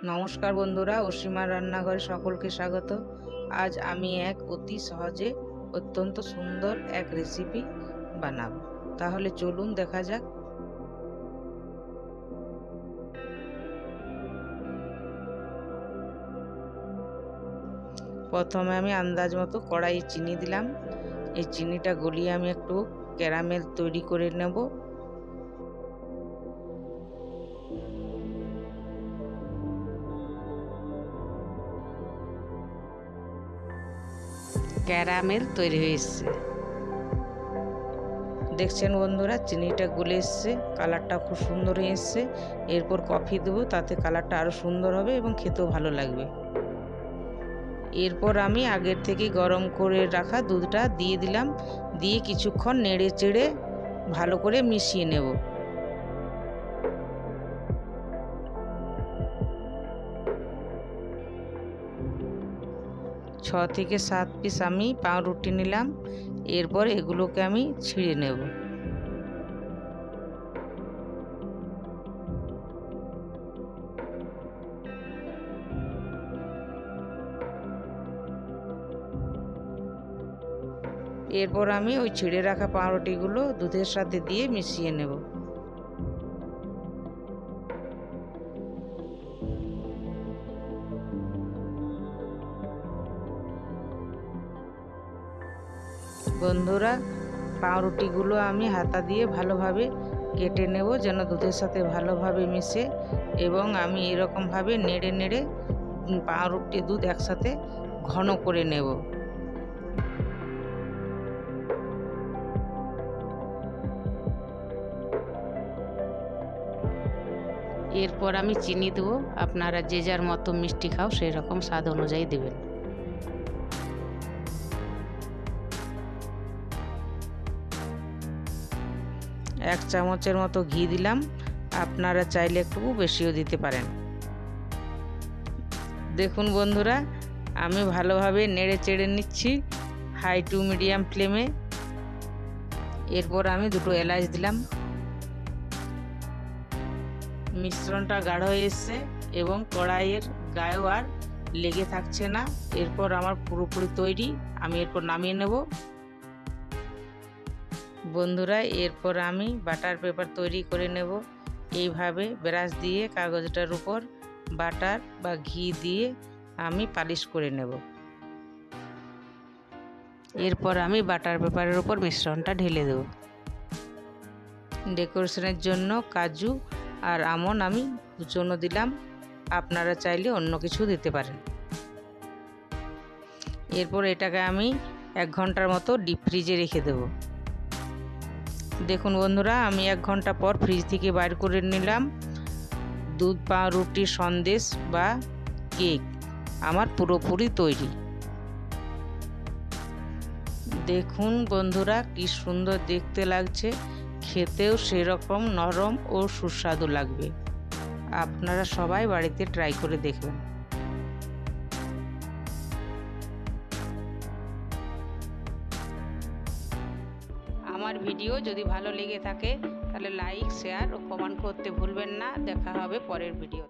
নমস্কার বন্ধুরা, অসীমার রান্নাঘরে সকলকে স্বাগত। আজ আমি এক অতি সহজে অত্যন্ত সুন্দর এক রেসিপি বানাবো। তাহলে চলুন দেখা যাক। প্রথমে আমি আন্দাজ মতো কড়াইয়ে চিনি দিলাম। এই চিনিটা গলিয়ে আমি একটু ক্যারামেল তৈরি করে নেব। ক্যারামেল তৈরি হয়ে এসছে। দেখছেন বন্ধুরা, চিনিটা গলে এসছে, কালারটা খুব সুন্দর হয়ে এসছে। এরপর কফি দেবো, তাতে কালারটা আরও সুন্দর হবে এবং খেতেও ভালো লাগবে। এরপর আমি আগের থেকে গরম করে রাখা দুধটা দিয়ে দিলাম। দিয়ে কিছুক্ষণ নেড়ে চেড়ে ভালো করে মিশিয়ে নেব। 6 থেকে 7 পিস আমি পাউরুটি নিলাম। এরপর এগুলোকে আমি ছিঁড়ে নেব। এরপর আমি ওই ছিঁড়ে রাখা পাউরুটিগুলো দুধের সাথে দিয়ে মিশিয়ে নেব। বন্ধুরা, পাউরুটিগুলো আমি হাতা দিয়ে ভালোভাবে কেটে নেব, যেন দুধের সাথে ভালোভাবে মিশে। এবং আমি এরকমভাবে নেড়ে নেড়ে পাউরুটি দুধ একসাথে ঘন করে নেব। এরপর আমি চিনি দেবো। আপনারা যে যার মতো মিষ্টি খাও সেই রকম স্বাদ অনুযায়ী দেবেন। এক চামচের মতো ঘি দিলাম। আপনারা চাইলে একটু বেশিও দিতে পারেন। দেখুন বন্ধুরা, আমি ভালোভাবে নেড়ে চেড়ে নিচ্ছি হাই টু মিডিয়াম ফ্লেমে। এরপর আমি দুটো এলাচ দিলাম। মিশ্রণটা গাঢ় হয়ে এসছে এবং কড়াইয়ের গায়েও আর লেগে থাকছে না। এরপর আমার পুরোপুরি তৈরি। আমি এরপর নামিয়ে নেব। বন্ধুরা, এরপর আমি বাটার পেপার তৈরি করে নেব। এইভাবে ব্রাশ দিয়ে কাগজটার উপর বাটার বা ঘি দিয়ে আমি পালিশ করে নেব। এরপর আমি বাটার পেপারের উপর মিশ্রণটা ঢেলে দেব। ডেকোরেশনের জন্য কাজু আর আমন্ড আমি কুচনো দিলাম। আপনারা চাইলে অন্য কিছু দিতে পারেন। এরপর এটাকে আমি 1 ঘন্টার মতো ডিপ ফ্রিজে রেখে দেব। দেখুন বন্ধুরা, আমি 1 ঘন্টা পর ফ্রিজ থেকে বাইর করে নিলাম। দুধ পাউরুটি সন্দেশ বা কেক আমার পুরোপুরি তৈরি। দেখুন বন্ধুরা, কি সুন্দর দেখতে লাগছে, খেতেও সেরকম নরম ও সুস্বাদু লাগবে। আপনারা সবাই বাড়িতে ট্রাই করে দেখবেন। আমার ভিডিও যদি ভালো লেগে থাকে তাহলে লাইক, শেয়ার ও কমেন্ট করতে ভুলবেন না। দেখা হবে পরের ভিডিও।